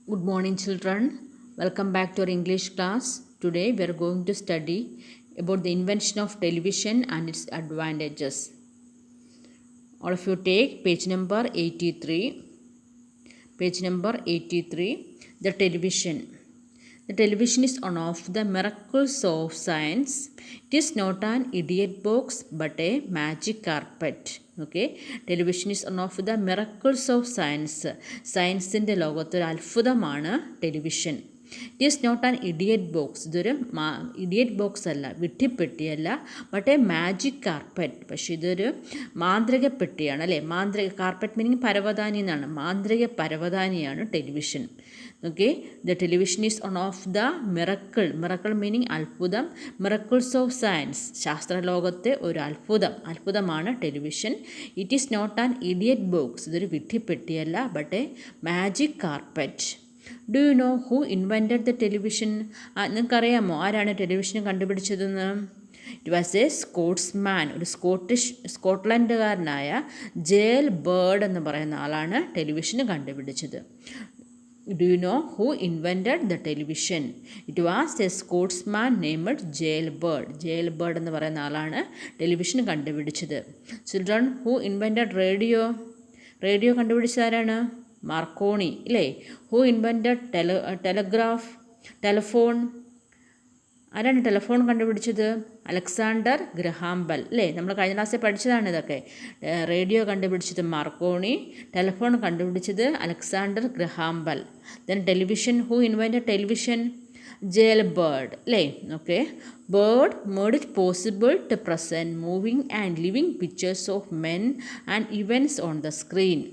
Good morning, children. Welcome back to our English class. Today we are going to study about the invention of television and its advantages. All of you take page number 83. Page number 83. The television. The television is one of the miracles of science. It is not an idiot box but a magic carpet. Okay, television is one of the miracles of science. സയൻസിൻ്റെ ലോകത്തൊരു അത്ഭുതമാണ് television. It is not an idiot box. ഇതൊരു idiot box അല്ല, വിഡ്ഢിപ്പെട്ടിയല്ല, but a magic carpet. പക്ഷെ ഇതൊരു മാന്ത്രിക പെട്ടിയാണ് അല്ലേ. മാന്ത്രിക കാർപ്പറ്റ് മീനിങ് പരവതാനി എന്നാണ്. മാന്ത്രിക പരവതാനിയാണ് television. Okay, the television is one of the miracle meaning അത്ഭുതം. മിറക്കിൾസ് ഓഫ് സയൻസ്, ശാസ്ത്രലോകത്തെ ഒരു അത്ഭുതമാണ് television. It is not an idiot box. ഇതൊരു വിഡ്ഢിപ്പെട്ടിയല്ല, but a magic carpet. Do you know who invented the television? നിങ്ങൾക്കറിയാമോ ആരാണ് television കണ്ടുപിടിച്ചതെന്ന്? It was a Scotsman. ഒരു സ്കോട്ട്ലൻഡുകാരനായ ജെയിൽ ബേർഡ് എന്ന് പറയുന്ന ആളാണ് ടെലിവിഷൻ കണ്ടുപിടിച്ചത്. Do you know who invented the television? It was a Scotsman named J L Baird എന്ന് പറയുന്ന ആളാണ് ടെലിവിഷൻ കണ്ടുപിടിച്ചത്. ചിൽഡ്രൻ, ഹൂ ഇൻവെൻറ്റഡ് റേഡിയോ കണ്ടുപിടിച്ചതാരാണ്? മാർക്കോണി ഇല്ലേ. Who invented telephone? ആരാണ് ടെലഫോൺ കണ്ടുപിടിച്ചത്? അലക്സാണ്ടർ ഗ്രഹാം ബെൽ അല്ലേ. നമ്മൾ കഴിഞ്ഞ ക്ലാസ്സിൽ പഠിച്ചതാണ് ഇതൊക്കെ. റേഡിയോ കണ്ടുപിടിച്ചത് മാർക്കോണി, ടെലഫോൺ കണ്ടുപിടിച്ചത് Alexander Graham Bell. Then television, who invented television? J L Baird അല്ലേ. Okay, Baird made it possible to present moving and living pictures of men and events on the screen.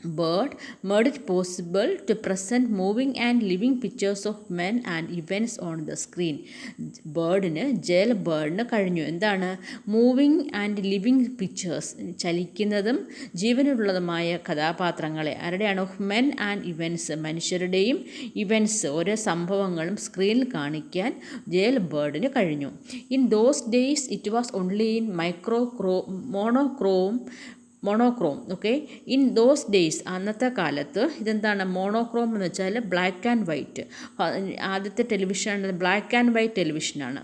Bird made it possible to present moving and living pictures of men and events on the screen. J L ബേർഡിന് കഴിഞ്ഞു എന്താണ്? Moving and living pictures, ചലിക്കുന്നതും ജീവനുള്ളതുമായ കഥാപാത്രങ്ങളെ, ആരുടെയാണ്? Of men and events, മനുഷ്യരുടെയും events, ഓരോ സംഭവങ്ങളും സ്ക്രീനിൽ കാണിക്കാൻ ജെയിൽ ബേർഡിന് കഴിഞ്ഞു. In those days it was only in monochrome. Okay, in those days, അന്നത്തെ കാലത്ത് ഇതെന്താണ് മോണോക്രോം എന്ന് വെച്ചാൽ ബ്ലാക്ക് ആൻഡ് വൈറ്റ്. ആദ്യത്തെ ടെലിവിഷൻ ബ്ലാക്ക് ആൻഡ് വൈറ്റ് ടെലിവിഷനാണ്.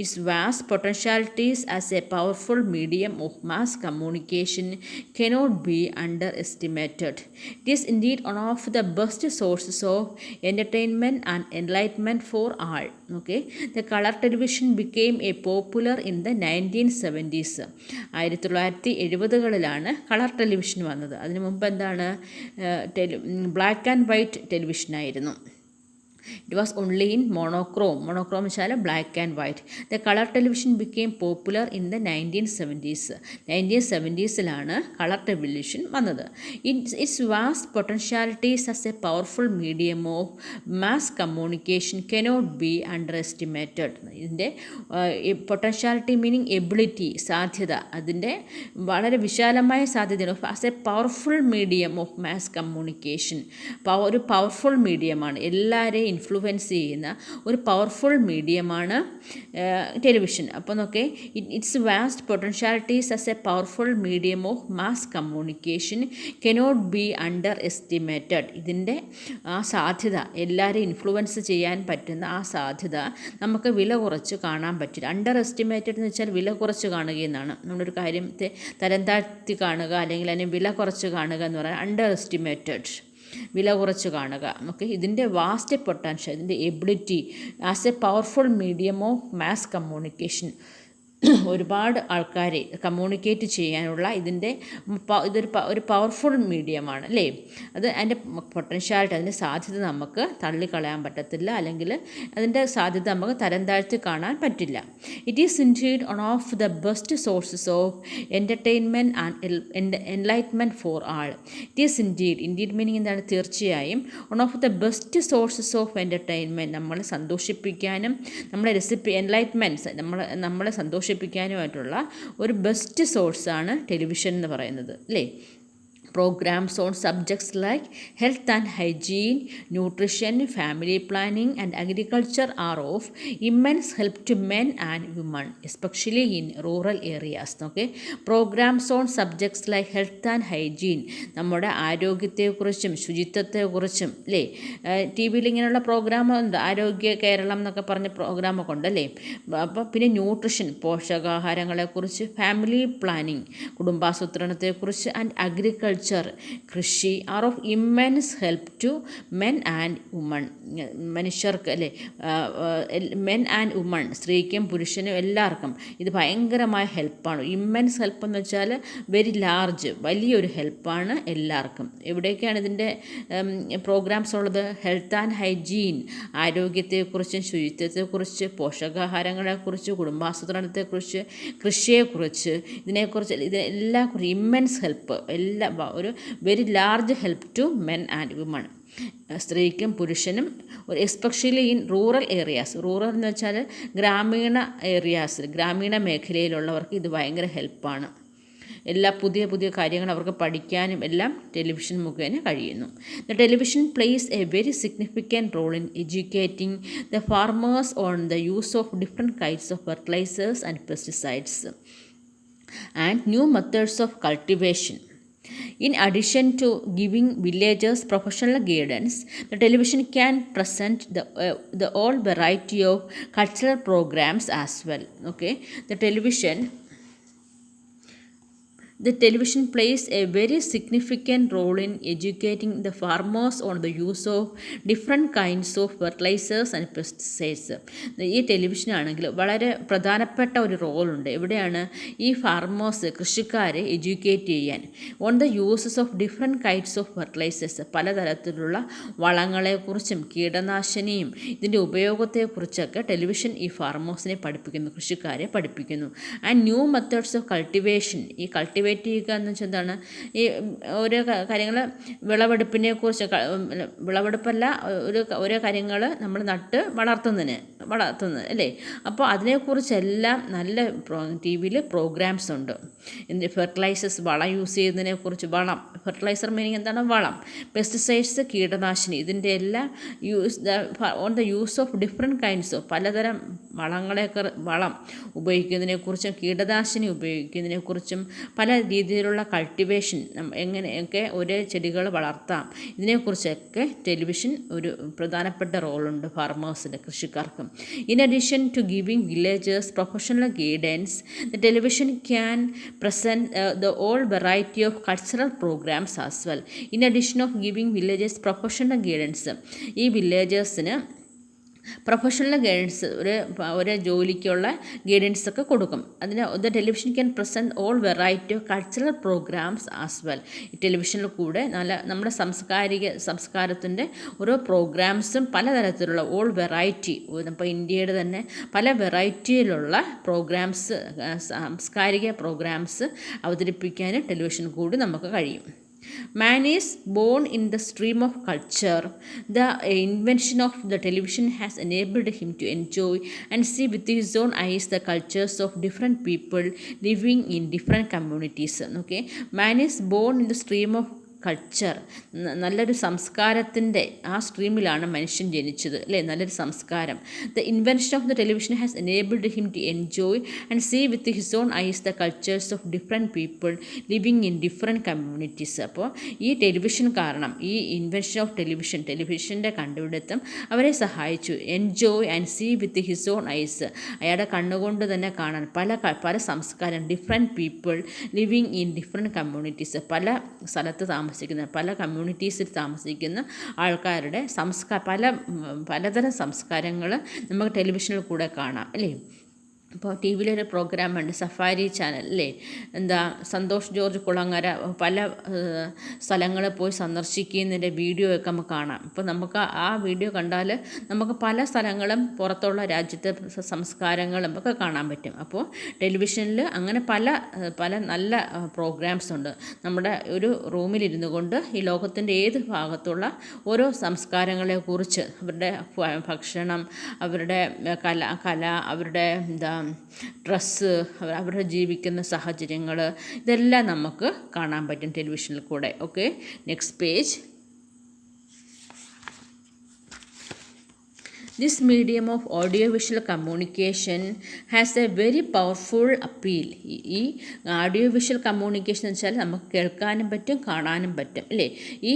Its vast potentialities as a powerful medium of mass communication cannot be under estimated. It is indeed one of the best sources of entertainment and enlightenment for all. Okay, the colour television became a popular in the 1970s. 1970കളിലാണ് colour television വന്നത്. അതിനു മുമ്പ് എന്താണ്? Black and white ടെലിവിഷനായിരുന്നു. It was only in monochrome എന്ന് വെച്ചാൽ black and white. The colour television became popular in the 1970s. 1970സിലാണ് colour television വന്നത്. Its vast potentialities as a powerful medium of mass communication cannot be underestimated. ഇതിൻ്റെ potentiality meaning ability, സാധ്യത, അതിൻ്റെ വളരെ വിശാലമായ സാധ്യതയാണ്. As a powerful medium of mass communication, ഒരു powerful മീഡിയമാണ്, എല്ലാവരെയും ഇൻഫ്ലുവൻസ് ചെയ്യുന്ന ഒരു പവർഫുൾ മീഡിയമാണ് ടെലിവിഷൻ. അപ്പോൾ നോക്കെ, its vast potentialities as a powerful medium of mass communication cannot be underestimated. ഇതിൻ്റെ ആ സാധ്യത, എല്ലാവരെയും ഇൻഫ്ലുവൻസ് ചെയ്യാൻ പറ്റുന്ന ആ സാധ്യത നമുക്ക് വില കുറച്ച് കാണാൻ പറ്റില്ല. അണ്ടർ എസ്റ്റിമേറ്റഡ് എന്ന് വെച്ചാൽ വില കുറച്ച് കാണുകയെന്നാണ്. നമ്മളൊരു കാര്യത്തെ തരം താഴ്ത്തി കാണുക, അല്ലെങ്കിൽ അതിനെ വില കുറച്ച് കാണുക എന്ന് പറയാൻ അണ്ടർ എസ്റ്റിമേറ്റഡ്, വില കുറച്ച് കാണുക. ഓക്കെ, ഇതിൻ്റെ വാസ്റ്റ് പൊട്ടൻഷ്യൽ, ഇതിൻ്റെ ability as a powerful medium of mass communication, ഒരുപാട് ആൾക്കാരെ കമ്മ്യൂണിക്കേറ്റ് ചെയ്യാനുള്ള ഇതൊരു പവർഫുൾ മീഡിയമാണ് അല്ലേ. അത് അതിൻ്റെ പൊട്ടൻഷ്യാലിറ്റി, അതിൻ്റെ സാധ്യത നമുക്ക് തള്ളിക്കളയാൻ പറ്റത്തില്ല, അല്ലെങ്കിൽ അതിൻ്റെ സാധ്യത നമുക്ക് തരം താഴ്ത്തി കാണാൻ പറ്റില്ല. It is indeed one of the best sources of entertainment and enlightenment for all. It is indeed meaning എന്താണ്? തീർച്ചയായും. One of the best sources of entertainment, നമ്മളെ സന്തോഷിപ്പിക്കാനും എൻലൈറ്റ്മെൻറ്റ്സ്, നമ്മളെ സന്തോഷിപ്പിക്കാനുമായിട്ടുള്ള ഒരു ബെസ്റ്റ് സോഴ്സാണ് ടെലിവിഷൻ എന്ന് പറയുന്നത് അല്ലേ. Programs on subjects like health and hygiene, nutrition, family planning, and agriculture are of immense help to men and women, especially in rural areas. Okay, programs on subjects like health and hygiene, നമ്മുടെ ആരോഗ്യത്തെക്കുറിച്ചും ശുചിത്വത്തെക്കുറിച്ചും അല്ലേ, T വിയിൽ ഇങ്ങനെയുള്ള programme ഉണ്ട്, ആരോഗ്യ കേരളം എന്നൊക്കെ പറഞ്ഞ പ്രോഗ്രാമൊക്കെ ഉണ്ടല്ലേ. അപ്പോൾ പിന്നെ ന്യൂട്രിഷൻ, പോഷകാഹാരങ്ങളെക്കുറിച്ച്, ഫാമിലി പ്ലാനിങ്, കുടുംബാസൂത്രണത്തെക്കുറിച്ച്, ആൻഡ് അഗ്രികൾച്ചർ, കൃഷി, are of immense help to men and woman, മനുഷ്യർക്ക് അല്ലേ, മെൻ ആൻഡ് വുമൺ, സ്ത്രീക്കും പുരുഷനും എല്ലാവർക്കും ഇത് ഭയങ്കരമായ ഹെൽപ്പാണ്. ഇമ്മെൻസ് ഹെൽപ്പ് എന്ന് വെച്ചാൽ വെരി ലാർജ്, വലിയൊരു ഹെൽപ്പാണ് എല്ലാവർക്കും. എവിടെയൊക്കെയാണ് ഇതിൻ്റെ പ്രോഗ്രാംസ് ഉള്ളത്? ഹെൽത്ത് ആൻഡ് ഹൈജീൻ, ആരോഗ്യത്തെക്കുറിച്ചും ശുചിത്വത്തെക്കുറിച്ച്, പോഷകാഹാരങ്ങളെക്കുറിച്ച്, കുടുംബാസൂത്രണത്തെക്കുറിച്ച്, കൃഷിയെക്കുറിച്ച്, ഇതെല്ലാം കുറിച്ച് ഇമ്മെൻസ് ഹെൽപ്പ്, ഒരു very large help to men and women, സ്ത്രീക്കും പുരുഷനും, especially in rural areas. Rural എന്ന് വെച്ചാൽ ഗ്രാമീണ ഏരിയാസിൽ, ഗ്രാമീണ മേഖലയിലുള്ളവർക്ക് ഇത് ഭയങ്കര ഹെൽപ്പാണ്. എല്ലാ പുതിയ പുതിയ കാര്യങ്ങൾ അവർക്ക് പഠിക്കാനും എല്ലാം ടെലിവിഷൻ മുഖേന കഴിയുന്നു. The television plays a very significant role in educating the farmers on the use of different kinds of fertilisers and pesticides and new methods of cultivation. In addition to giving villagers professional guidance, the television can present the all variety of cultural programs as well. Okay, the television plays a very significant role in educating the farmers on the use of different kinds of fertilizers and pesticides. ഈ ടെലിവിഷനാണെങ്കിൽ വളരെ പ്രധാനപ്പെട്ട ഒരു റോളുണ്ട്. എവിടെയാണ് ഈ farmers, കൃഷിക്കാരെ educate ചെയ്യാൻ, on the uses of different kinds of fertilisers, പലതരത്തിലുള്ള വളങ്ങളെക്കുറിച്ചും കീടനാശിനിയും ഇതിൻ്റെ ഉപയോഗത്തെക്കുറിച്ചൊക്കെ ടെലിവിഷൻ ഈ ഫാർമേഴ്സിനെ പഠിപ്പിക്കുന്നു, കൃഷിക്കാരെ പഠിപ്പിക്കുന്നു. And new methods of cultivation, ഈ കൾട്ടിവേറ്റ് ചെയ്യുക എന്ന് വെച്ചാൽ എന്താണ്, ഈ ഓരോ കാര്യങ്ങൾ വിളവെടുപ്പിനെക്കുറിച്ച്, വിളവെടുപ്പല്ല, ഓരോ കാര്യങ്ങൾ നമ്മൾ നട്ട് വളർത്തുന്നത് അല്ലേ. അപ്പോൾ അതിനെക്കുറിച്ചെല്ലാം നല്ല ടി വിയിൽ പ്രോഗ്രാംസ് ഉണ്ട്. ഫെർട്ടിലൈസേഴ്സ്, വളം യൂസ് ചെയ്യുന്നതിനെക്കുറിച്ച്, ഫെർട്ടിലൈസർ മീനിങ് എന്താണ്? വളം. പെസ്റ്റിസൈഡ്സ്, കീടനാശിനി, ഇതിൻ്റെ എല്ലാം on the use of different kinds of, പലതരം വളം ഉപയോഗിക്കുന്നതിനെക്കുറിച്ചും കീടനാശിനി ഉപയോഗിക്കുന്നതിനെക്കുറിച്ചും, പല രീതിയിലുള്ള കൾട്ടിവേഷൻ, എങ്ങനെയൊക്കെ ഒരേ ചെടികൾ വളർത്താം, ഇതിനെക്കുറിച്ചൊക്കെ ടെലിവിഷൻ ഒരു പ്രധാനപ്പെട്ട റോളുണ്ട് ഫാർമേഴ്സിൻ്റെ, കൃഷിക്കാർക്ക്. In addition to giving villagers professional guidance, the television can present the all variety of cultural programs as well. In addition of giving villagers professional guidance, ഈ വില്ലേജേഴ്സിന് പ്രൊഫഷണൽ ഗൈഡൻസ്, ഒരു ജോലിക്കുള്ള ഗൈഡൻസ് ഒക്കെ കൊടുക്കും. The television can present all variety of cultural programmes as well. ഈ ടെലിവിഷനിൽ കൂടെ നമ്മുടെ സംസ്കാരത്തിൻ്റെ ഓരോ പ്രോഗ്രാംസും പലതരത്തിലുള്ള ഓൾ വെറൈറ്റി, ഇപ്പോൾ ഇന്ത്യയുടെ തന്നെ പല വെറൈറ്റിയിലുള്ള പ്രോഗ്രാംസ്, സാംസ്കാരിക പ്രോഗ്രാംസ് അവതരിപ്പിക്കാൻ ടെലിവിഷൻ കൂടി നമുക്ക് കഴിയും. Man is born in the stream of culture. The invention of the television has enabled him to enjoy and see with his own eyes the cultures of different people living in different communities. Okay, man is born in the stream of culture, നല്ലൊരു സംസ്കാരത്തിൻ്റെ ആ സ്ട്രീമിലാണ് മനുഷ്യൻ ജനിച്ചത് അല്ലേ, നല്ലൊരു സംസ്കാരം. The invention of the television has enabled him to enjoy and see with his own eyes the cultures of different people living in different communities. അപ്പോൾ ഈ ടെലിവിഷൻ കാരണം, ഈ ഇൻവെൻഷൻ ഓഫ് ടെലിവിഷൻ്റെ കണ്ടുപിടുത്തം അവരെ സഹായിച്ചു. Enjoy and see with his own eyes, അയാളുടെ കണ്ണുകൊണ്ട് തന്നെ കാണാൻ പല സംസ്കാരം, different people living in different communities, പല സ്ഥലത്ത് പല കമ്മ്യൂണിറ്റീസിൽ താമസിക്കുന്ന ആൾക്കാരുടെ പലതരം സംസ്കാരങ്ങൾ നമുക്ക് ടെലിവിഷനിൽ കൂടെ കാണാം അല്ലേ. ഇപ്പോൾ ടി വിയിലൊരു പ്രോഗ്രാമുണ്ട്, സഫാരി ചാനൽ അല്ലേ, സന്തോഷ് ജോർജ് കുളങ്ങര പല സ്ഥലങ്ങളിൽ പോയി സന്ദർശിക്കുന്നതിൻ്റെ വീഡിയോ ഒക്കെ നമുക്ക് കാണാം. ഇപ്പോൾ നമുക്ക് ആ വീഡിയോ കണ്ടാൽ നമുക്ക് പല സ്ഥലങ്ങളും പുറത്തുള്ള രാജ്യത്തെ സംസ്കാരങ്ങളും ഒക്കെ കാണാൻ പറ്റും. അപ്പോൾ ടെലിവിഷനിൽ അങ്ങനെ പല നല്ല പ്രോഗ്രാംസ് ഉണ്ട്. നമ്മുടെ ഒരു റൂമിലിരുന്നു കൊണ്ട് ഈ ലോകത്തിൻ്റെ ഏത് ഭാഗത്തുള്ള ഓരോ സംസ്കാരങ്ങളെക്കുറിച്ച്, അവരുടെ ഭക്ഷണം, അവരുടെ കല, അവരുടെ ഡ്രസ്സ്, അവരുടെ ജീവിക്കുന്ന സാഹചര്യങ്ങൾ, ഇതെല്ലാം നമുക്ക് കാണാൻ പറ്റും ടെലിവിഷനിൽ കൂടെ. Okay, next page. This medium of audiovisual communication has a very powerful appeal. ഈ ഓഡിയോ വിഷ്വൽ കമ്മ്യൂണിക്കേഷൻ എന്ന് വെച്ചാൽ നമുക്ക് കേൾക്കാനും പറ്റും കാണാനും പറ്റും അല്ലേ. ഈ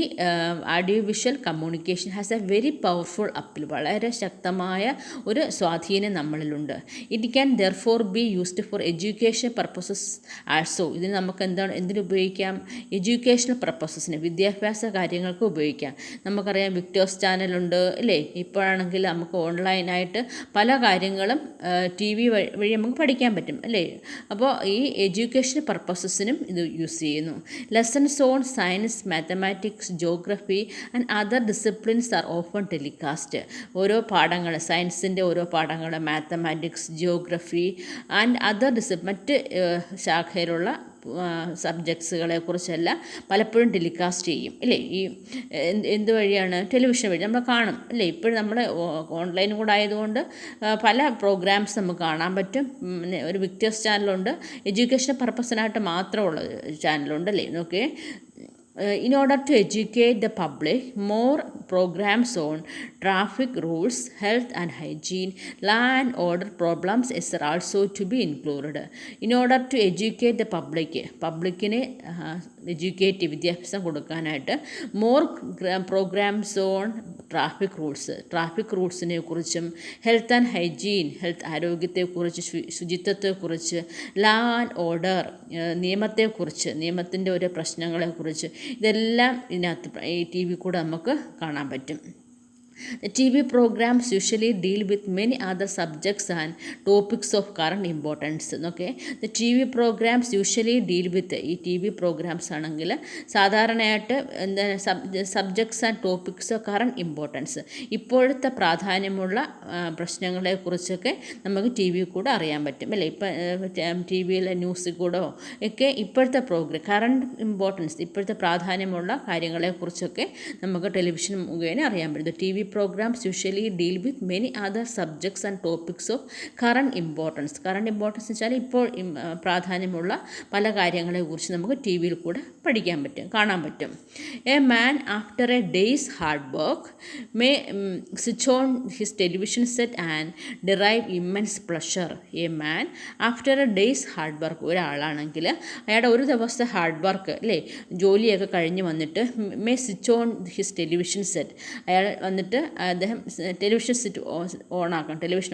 audio visual communication has a very powerful appeal, വളരെ ശക്തമായ ഒരു സ്വാധീനം നമ്മളിലുണ്ട്. It can therefore be used for education purposes also. ഇതിന് നമുക്ക് എന്തിനു ഉപയോഗിക്കാം? എഡ്യൂക്കേഷണൽ പർപ്പസസിന്, വിദ്യാഭ്യാസ കാര്യങ്ങൾക്ക് ഉപയോഗിക്കാം. നമുക്കറിയാം വിക്ടേഴ്സ് ചാനലുണ്ട് അല്ലേ. ഇപ്പോഴാണെങ്കിൽ നമുക്ക് ഓൺലൈനായിട്ട് പല കാര്യങ്ങളും TV വഴി നമുക്ക് പഠിക്കാൻ പറ്റും അല്ലേ. അപ്പോൾ ഈ എഡ്യൂക്കേഷൻ പർപ്പസസിനും ഇത് യൂസ് ചെയ്യുന്നു. Lessons on science, mathematics, geography and other disciplines are often telecast. ഓരോ പാഠങ്ങൾ, സയൻസിൻ്റെ ഓരോ പാഠങ്ങൾ, മാത്തമാറ്റിക്സ്, ജോഗ്രഫി ആൻഡ് അതർ മറ്റ് ശാഖയിലുള്ള സബ്ജക്ട്സുകളെ കുറിച്ചെല്ലാം പലപ്പോഴും ടെലികാസ്റ്റ് ചെയ്യും അല്ലേ. ഈ എന്ത് വഴിയാണ്? ടെലിവിഷൻ വഴി നമ്മൾ കാണും അല്ലേ. ഇപ്പോഴും നമ്മൾ ഓൺലൈൻ കൂടെ ആയതുകൊണ്ട് പല പ്രോഗ്രാംസ് നമുക്ക് കാണാൻ പറ്റും. ഒരു വിക്ടേഴ്സ് ചാനലുണ്ട്, എഡ്യൂക്കേഷൻ പർപ്പസിനായിട്ട് മാത്രമുള്ള ചാനലുണ്ട് അല്ലേ. Okay, in order to educate the public, more programs on traffic rules, health and hygiene, law and order problems is also to be included. In order to educate the publicനെ educate, വിദ്യാഭ്യാസം കൊടുക്കാനായിട്ട് more programs on traffic റൂൾസിനെ കുറിച്ചും health and hygiene, health ആരോഗ്യത്തെക്കുറിച്ച്, ശുചിത്വത്തെക്കുറിച്ച്, ലാ and order നിയമത്തെക്കുറിച്ച്, നിയമത്തിൻ്റെ ഓരോ പ്രശ്നങ്ങളെക്കുറിച്ച്, ഇതെല്ലാം ഇതിനകത്ത് ഈ TV കൂടെ നമുക്ക് കാണാൻ പറ്റും. The TV programs usually deal with many other subjects and topics of current importance. Okay, the TV programs usually deal with, ഈ TV programs ആണെങ്കിൽ സാധാരണയായിട്ട് subjects and topics of current importance, ഇപ്പോഴത്തെ പ്രാധാന്യമുള്ള പ്രശ്നങ്ങളെക്കുറിച്ചൊക്കെ നമുക്ക് TV കൂടെ അറിയാൻ പറ്റും അല്ലേ. ഇപ്പം TVയിലെ ന്യൂസിൽ കൂടെ ഒക്കെ ഇപ്പോഴത്തെ കറണ്ട് ഇമ്പോർട്ടൻസ്, ഇപ്പോഴത്തെ പ്രാധാന്യമുള്ള കാര്യങ്ങളെക്കുറിച്ചൊക്കെ നമുക്ക് ടെലിവിഷൻ മുഖേന അറിയാൻ പറ്റും. TV programs usually deal with many other subjects and topics of current importance. Current importance എന്ന് വെച്ചാൽ ഇപ്പോൾ പ്രാധാന്യമുള്ള പല കാര്യങ്ങളെക്കുറിച്ച് നമുക്ക് TVയിൽ കൂടെ പഠിക്കാൻ പറ്റും, കാണാൻ പറ്റും. A man after A days hard work may switch on his television set and derive immense pleasure. A man after A days hard work, ഒരാളാണെങ്കിൽ അയാളുടെ ഒരു ദിവസത്തെ ഹാർഡ് വർക്ക് അല്ലേ, ജോലിയൊക്കെ കഴിഞ്ഞ് വന്നിട്ട് may switch on his television set, അയാൾ വന്നിട്ട് അദ്ദേഹം ടെലിവിഷൻ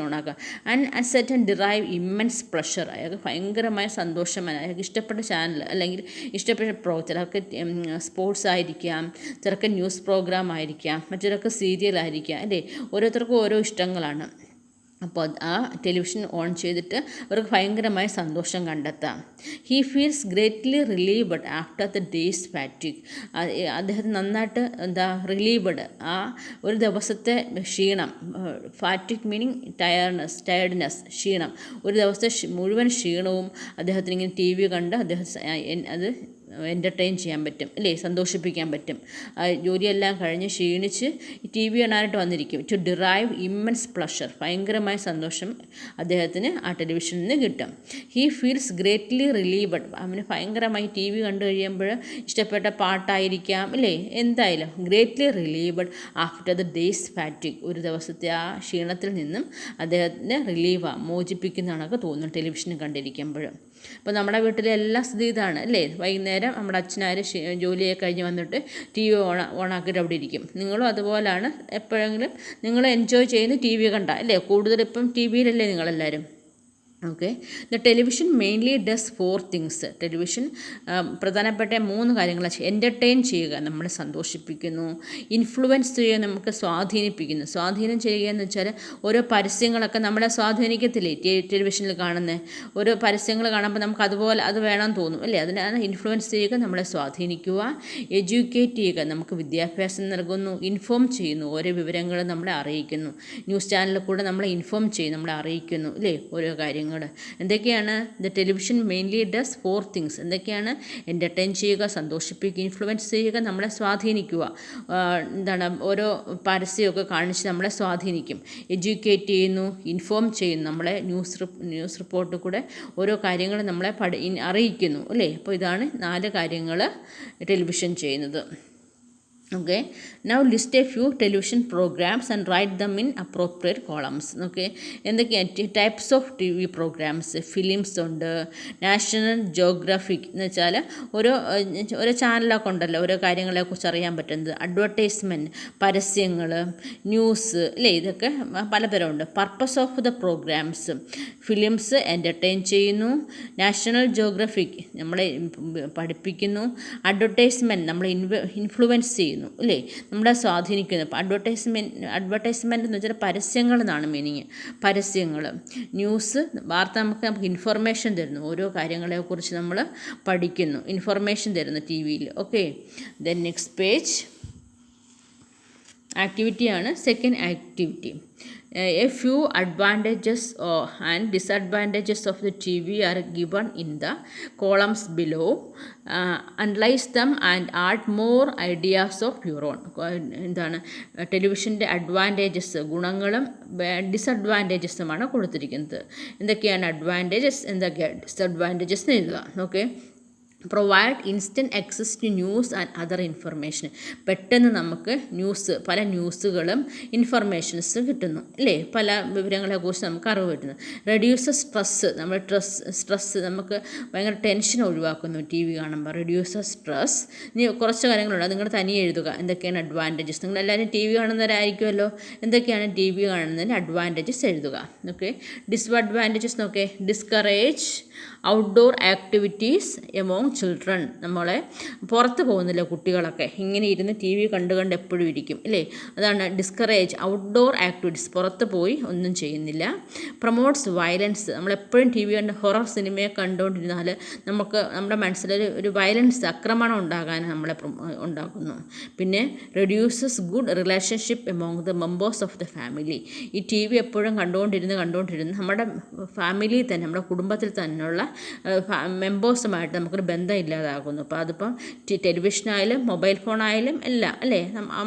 ഓണാക്കാം and set and derive immense pleasure. അയാൾക്ക് ഭയങ്കരമായ സന്തോഷമാണ്. അയാൾക്ക് ഇഷ്ടപ്പെട്ട ചാനൽ അല്ലെങ്കിൽ ഇഷ്ടപ്പെട്ട ചിലർക്ക് സ്പോർട്സ് ആയിരിക്കാം, ചിലർക്ക് ന്യൂസ് പ്രോഗ്രാം ആയിരിക്കാം, മറ്റൊരാൾക്ക് സീരിയൽ ആയിരിക്കാം അല്ലേ. ഓരോരുത്തർക്കും ഓരോ ഇഷ്ടങ്ങളാണ്. അപ്പോൾ ആ ടെലിവിഷൻ ഓൺ ചെയ്തിട്ട് അവർക്ക് ഭയങ്കരമായ സന്തോഷം കണ്ടെത്താം. He feels greatly relieved after the day's fatigue. അദ്ദേഹത്തിന് നന്നായിട്ട് റിലീവഡ്, ആ ഒരു ദിവസത്തെ ക്ഷീണം, ഫാറ്റിക് മീനിങ് ടയർഡ്നെസ്, ക്ഷീണം, ഒരു ദിവസത്തെ മുഴുവൻ ക്ഷീണവും അദ്ദേഹത്തിന് ഇങ്ങനെ TV കണ്ട് അത് എൻ്റർടൈൻ ചെയ്യാൻ പറ്റും അല്ലേ, സന്തോഷിപ്പിക്കാൻ പറ്റും. ജോലിയെല്ലാം കഴിഞ്ഞ് ക്ഷീണിച്ച് TV കാണാനായിട്ട് വന്നിരിക്കും. ടു ഡിറൈവ് ഇമ്മൻസ് പ്ലഷർ, ഭയങ്കരമായ സന്തോഷം അദ്ദേഹത്തിന് ആ ടെലിവിഷനിൽ നിന്ന് കിട്ടും. ഹീ ഫീൽസ് ഗ്രേറ്റ്ലി റിലീവഡ്, അവന് ഭയങ്കരമായി TV കണ്ടു കഴിയുമ്പോൾ ഇഷ്ടപ്പെട്ട പാട്ടായിരിക്കാം അല്ലേ, എന്തായാലും greatly relieved after the day's fatigue, ഒരു ദിവസത്തെ ആ ക്ഷീണത്തിൽ നിന്നും അദ്ദേഹത്തിന് മോചിപ്പിക്കുന്നതാണൊക്കെ തോന്നും ടെലിവിഷൻ കണ്ടിരിക്കുമ്പോൾ. അപ്പോൾ നമ്മുടെ വീട്ടിലെ എല്ലാ സ്ഥിതി ഇതാണ് അല്ലേ. വൈകുന്നേരം നമ്മുടെ അച്ഛനാരും ജോലിയൊക്കെ കഴിഞ്ഞ് വന്നിട്ട് TV ഓണാക്കിയിട്ട് അവിടെ ഇരിക്കും. നിങ്ങളും അതുപോലാണ്. എപ്പോഴെങ്കിലും നിങ്ങൾ എൻജോയ് ചെയ്യുന്ന TV കണ്ട അല്ലേ, കൂടുതലിപ്പം TVയിലല്ലേ നിങ്ങളെല്ലാവരും. Okay, the television mainly does 4 things. Television പ്രധാനപ്പെട്ട 3 കാര്യങ്ങൾ: എൻ്റർടൈൻ ചെയ്യുക, നമ്മളെ സന്തോഷിപ്പിക്കുന്നു; ഇൻഫ്ലുവൻസ് ചെയ്യുക, നമുക്ക് സ്വാധീനിപ്പിക്കുന്നു. സ്വാധീനം ചെയ്യുക എന്ന് വെച്ചാൽ ഓരോ പരസ്യങ്ങളൊക്കെ നമ്മളെ സ്വാധീനിക്കത്തില്ലേ, ടെലിവിഷനിൽ കാണുന്ന ഓരോ പരസ്യങ്ങൾ കാണുമ്പോൾ നമുക്ക് അതുപോലെ അത് വേണമെന്ന് തോന്നും അല്ലേ. അതിനാണ് ഇൻഫ്ലുവൻസ് ചെയ്യുക, നമ്മളെ സ്വാധീനിക്കുക. എഡ്യൂക്കേറ്റ് ചെയ്യുക, നമുക്ക് വിദ്യാഭ്യാസം നൽകുന്നു. ഇൻഫോം ചെയ്യുന്നു, ഓരോ വിവരങ്ങളും നമ്മളെ അറിയിക്കുന്നു. ന്യൂസ് ചാനലിൽ കൂടെ നമ്മളെ ഇൻഫോം ചെയ്യും, നമ്മളെ അറിയിക്കുന്നു അല്ലേ ഓരോ കാര്യങ്ങൾ. കാര്യങ്ങൾ എന്തൊക്കെയാണ്? The television mainly does 4 things. എന്തൊക്കെയാണ്? എൻ്റർടൈൻ ചെയ്യുക, സന്തോഷിപ്പിക്കുക, ഇൻഫ്ലുവൻസ് ചെയ്യുക, നമ്മളെ സ്വാധീനിക്കുക. എന്താണ്? ഓരോ പരസ്യമൊക്കെ കാണിച്ച് നമ്മളെ സ്വാധീനിക്കും. എഡ്യൂക്കേറ്റ് ചെയ്യുന്നു, ഇൻഫോം ചെയ്യുന്നു, നമ്മളെ ന്യൂസ് റിപ്പോർട്ട് കൂടെ ഓരോ കാര്യങ്ങൾ നമ്മളെ അറിയിക്കുന്നു അല്ലേ? അപ്പോൾ ഇതാണ് 4 കാര്യങ്ങൾ ടെലിവിഷൻ ചെയ്യുന്നത്. Okay, now list a few television programs and write them in appropriate columns. Okay, എന്തൊക്കെയാണ് types of T V programmes? Films ഉണ്ട്, നാഷണൽ ജോഗ്രഫിക് എന്ന് വെച്ചാൽ ഓരോ ചാനലൊക്കെ ഉണ്ടല്ലോ ഓരോ കാര്യങ്ങളെക്കുറിച്ച് അറിയാൻ പറ്റുന്നത്. അഡ്വർടൈസ്മെൻറ്റ്, പരസ്യങ്ങൾ, ന്യൂസ് അല്ലേ? ഇതൊക്കെ പലതരമുണ്ട്. Purpose of the programs: films entertain ചെയ്യുന്നു, നാഷണൽ ജോഗ്രഫിക് നമ്മളെ പഠിപ്പിക്കുന്നു, അഡ്വർടൈസ്മെൻറ്റ് നമ്മളെ ഇൻഫ്ലുവൻസ് ചെയ്യുന്നു അല്ലേ? നമ്മളെ സ്വാധീനിക്കുന്നു. അപ്പോൾ അഡ്വർടൈസ്മെൻറ്റ് എന്ന് വെച്ചാൽ പരസ്യങ്ങൾ എന്നാണ് മീനിങ്. പരസ്യങ്ങൾ. ന്യൂസ് വാർത്ത നമുക്ക് ഇൻഫർമേഷൻ തരുന്നു, ഓരോ കാര്യങ്ങളെക്കുറിച്ച് നമ്മൾ പഠിക്കുന്നു, ഇൻഫർമേഷൻ തരുന്നു ടി വിയിൽ. ഓക്കെ, ദെൻ നെക്സ്റ്റ് പേജ് ആക്ടിവിറ്റിയാണ്. Second activity. A few advantages and disadvantages of the TV are given in the columns below. Analyze them and add more ideas of your own. എന്താണ്? ടെലിവിഷൻ്റെ advantages, ഗുണങ്ങളും ഡിസഡ്വാൻറ്റേജസുമാണ് കൊടുത്തിരിക്കുന്നത്. എന്തൊക്കെയാണ് advantages, എന്തൊക്കെയാണ് disadvantages എന്ന് എഴുതുക. Okay, provide instant access to news and other information. പെട്ടെന്ന് നമുക്ക് പല ന്യൂസുകളും ഇൻഫർമേഷൻസ് കിട്ടുന്നു അല്ലേ? പല വിവരങ്ങളെക്കുറിച്ച് നമുക്ക് അറിവ് കിട്ടുന്നു. റെഡ്യൂസ് സ്ട്രെസ്സ്, നമ്മൾ സ്ട്രെസ്സ് നമുക്ക് ഭയങ്കര ടെൻഷൻ ഒഴിവാക്കുന്നു ടി വി കാണുമ്പോൾ. Reduce stress. ഇനി കുറച്ച് കാര്യങ്ങളുണ്ട്, നിങ്ങൾ തനിയെ എഴുതുക. എന്തൊക്കെയാണ് അഡ്വാൻറ്റേജസ്? നിങ്ങളെല്ലാവരും ടി വി കാണുന്നവരായിരിക്കുമല്ലോ. എന്തൊക്കെയാണ് ടി വി കാണുന്നതിന് അഡ്വാൻറ്റേജസ് എഴുതുക. ഓക്കെ, ഡിസ്അഡ്വാൻറ്റേജസ് നോക്കേ. Discourage outdoor activities among children. നമ്മളെ പുറത്ത് പോകുന്നില്ല കുട്ടികളൊക്കെ, ഇങ്ങനെ ഇരുന്ന് ടി വി കണ്ട് എപ്പോഴും ഇരിക്കും അല്ലേ? അതാണ് ഡിസ്കറേജ്. ഔട്ട്ഡോർ ആക്ടിവിറ്റീസ്, പുറത്ത് പോയി ഒന്നും ചെയ്യുന്നില്ല. Promotes violence. നമ്മളെപ്പോഴും ടി വി കണ്ട് ഹൊറർ സിനിമയെ കണ്ടുകൊണ്ടിരുന്നാൽ നമ്മുടെ മനസ്സിലൊരു വയലൻസ്, ആക്രമണം ഉണ്ടാകാൻ നമ്മളെ ഉണ്ടാക്കുന്നു. പിന്നെ reduces good relationship among the members of the family. ഈ ടി വി എപ്പോഴും കണ്ടുകൊണ്ടിരുന്ന് നമ്മുടെ ഫാമിലിയിൽ തന്നെ, നമ്മുടെ കുടുംബത്തിൽ തന്നെയുള്ള മെമ്പേഴ്സുമായിട്ട് നമുക്കൊരു ബന്ധം ഇല്ലാതാകുന്നു. അപ്പോൾ അതിപ്പം ടെലിവിഷനായാലും മൊബൈൽ ഫോണായാലും എല്ലാം അല്ലേ,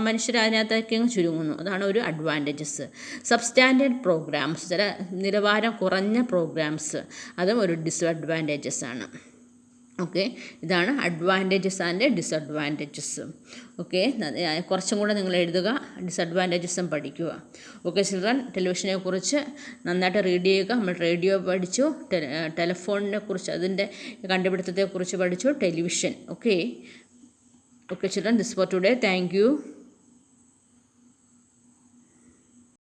മനുഷ്യർ അതിനകത്തേക്ക് ചുരുങ്ങുന്നു. അതാണ് ഒരു അഡ്വാൻറ്റേജസ്. സബ്സ്റ്റാൻഡേർഡ് പ്രോഗ്രാംസ്, ചില നിലവാരം കുറഞ്ഞ പ്രോഗ്രാംസ്, അതും ഒരു ഡിസ്അഡ്വാൻറ്റേജസ് ആണ്. ഓക്കെ, ഇതാണ് അഡ്വാൻറ്റേജസ് ആൻഡ് ഡിസഡ്വാൻറ്റേജസ്. ഓക്കെ, കുറച്ചും കൂടെ നിങ്ങൾ എഴുതുക, ഡിസഡ്വാൻറ്റേജസും പഠിക്കുക. ഓക്കെ ചിൽഡ്രൻ, ടെലിവിഷനെ കുറിച്ച് നന്നായിട്ട് റീഡ് ചെയ്യുക. നമ്മൾ റേഡിയോ പഠിച്ചു, ടെലിഫോണിനെ കുറിച്ച്, അതിൻ്റെ കണ്ടുപിടുത്തത്തെക്കുറിച്ച് പഠിച്ചു, television. Okay children, this for today. Thank you.